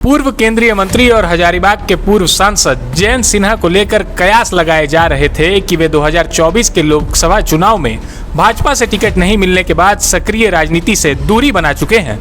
पूर्व केंद्रीय मंत्री और हजारीबाग के पूर्व सांसद जयंत सिन्हा को लेकर कयास लगाए जा रहे थे कि वे 2024 के लोकसभा चुनाव में भाजपा से टिकट नहीं मिलने के बाद सक्रिय राजनीति से दूरी बना चुके हैं।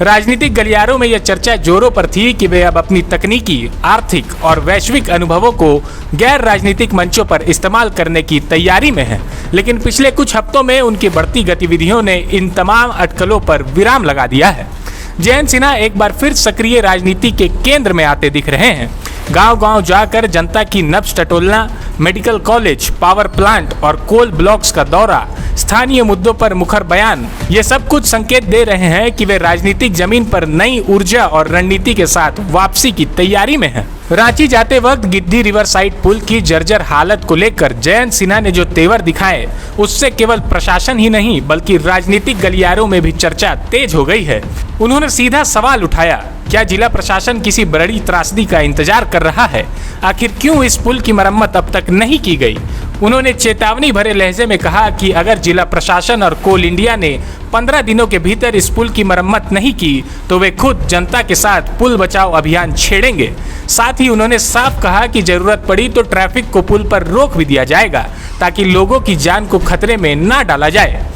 राजनीतिक गलियारों में यह चर्चा जोरों पर थी कि वे अब अपनी तकनीकी, आर्थिक और वैश्विक अनुभवों को गैर राजनीतिक मंचों पर इस्तेमाल करने की तैयारी में हैं। लेकिन पिछले कुछ हफ्तों में उनकी बढ़ती गतिविधियों ने इन तमाम अटकलों पर विराम लगा दिया है। जयंत सिन्हा एक बार फिर सक्रिय राजनीति के केंद्र में आते दिख रहे हैं। गांव-गांव जाकर जनता की नब्ज टटोलना, मेडिकल कॉलेज, पावर प्लांट और कोल ब्लॉक्स का दौरा, स्थानीय मुद्दों पर मुखर बयान, ये सब कुछ संकेत दे रहे हैं कि वे राजनीतिक जमीन पर नई ऊर्जा और रणनीति के साथ वापसी की तैयारी में हैं। रांची जाते वक्त गिद्दी रिवर साइड पुल की जर्जर हालत को लेकर जयंत सिन्हा ने जो तेवर दिखाए, उससे केवल प्रशासन ही नहीं बल्कि राजनीतिक गलियारों में भी चर्चा तेज हो गई है। उन्होंने सीधा सवाल उठाया, क्या जिला प्रशासन किसी बड़ी त्रासदी का इंतजार कर रहा है? आखिर क्यों इस पुल की मरम्मत अब तक नहीं की गई? उन्होंने चेतावनी भरे लहजे में कहा कि अगर जिला प्रशासन और कोल इंडिया ने 15 दिनों के भीतर इस पुल की मरम्मत नहीं की तो वे खुद जनता के साथ पुल बचाओ अभियान छेड़ेंगे। साथ ही उन्होंने साफ कहा कि जरूरत पड़ी तो ट्रैफिक को पुल पर रोक भी दिया जाएगा ताकि लोगों की जान को खतरे में न डाला जाए।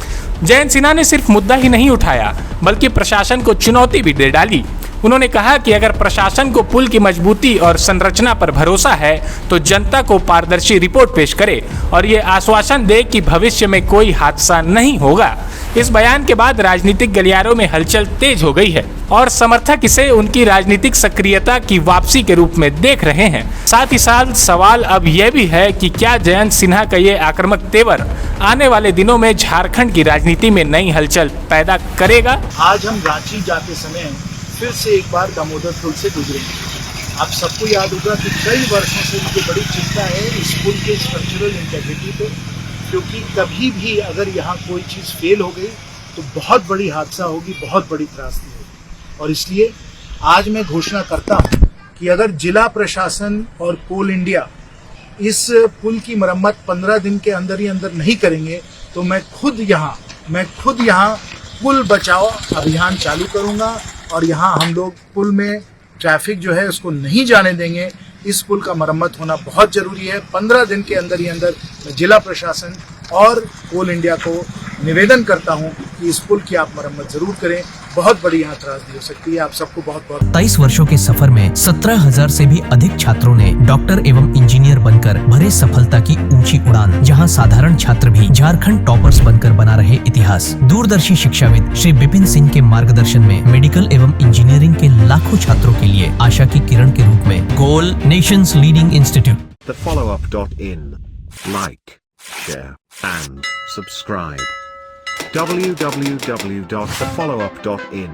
जयंत सिन्हा ने सिर्फ मुद्दा ही नहीं उठाया बल्कि प्रशासन को चुनौती भी दे डाली। उन्होंने कहा कि अगर प्रशासन को पुल की मजबूती और संरचना पर भरोसा है तो जनता को पारदर्शी रिपोर्ट पेश करे और ये आश्वासन दे कि भविष्य में कोई हादसा नहीं होगा। इस बयान के बाद राजनीतिक गलियारों में हलचल तेज हो गई है और समर्थक इसे उनकी राजनीतिक सक्रियता की वापसी के रूप में देख रहे हैं। साथ ही साथ सवाल अब यह भी है कि क्या जयंत सिन्हा का ये आक्रामक तेवर आने वाले दिनों में झारखंड की राजनीति में नई हलचल पैदा करेगा। आज हम रांची जाते समय फिर से एक बार दामोदर पुल से गुजरेंगे। आप सबको याद होगा कि कई वर्षों से मुझे बड़ी चिंता है इस पुल के स्ट्रक्चरल इंटेग्रिटी पे, क्योंकि कभी भी अगर यहाँ कोई चीज़ फेल हो गई तो बहुत बड़ी हादसा होगी, बहुत बड़ी त्रासदी होगी। और इसलिए आज मैं घोषणा करता हूँ कि अगर जिला प्रशासन और कोल इंडिया इस पुल की मरम्मत 15 दिन के अंदर ही अंदर नहीं करेंगे तो मैं खुद यहाँ पुल बचाओ अभियान चालू करूँगा और यहाँ हम लोग पुल में ट्रैफिक जो है उसको नहीं जाने देंगे। इस पुल का मरम्मत होना बहुत ज़रूरी है। 15 दिन के अंदर ही अंदर जिला प्रशासन और कोल इंडिया को निवेदन करता हूं कि इस पुल की आप मरम्मत जरूर करें। बहुत बड़ी यहाँ त्रासदी हो सकती है। आप सबको बहुत 23 वर्षों के सफर में 17,000 से भी अधिक छात्रों ने डॉक्टर एवं इंजीनियर बनकर भरे सफलता की ऊंची उड़ान। जहां साधारण छात्र भी झारखंड टॉपर्स बनकर बना रहे इतिहास। दूरदर्शी शिक्षाविद श्री विपिन सिंह के मार्गदर्शन में मेडिकल एवं इंजीनियरिंग के लाखों छात्रों के लिए आशा की किरण के रूप में कोल nations leading institute. thefollowup.in. Like, share and subscribe. www.thefollowup.in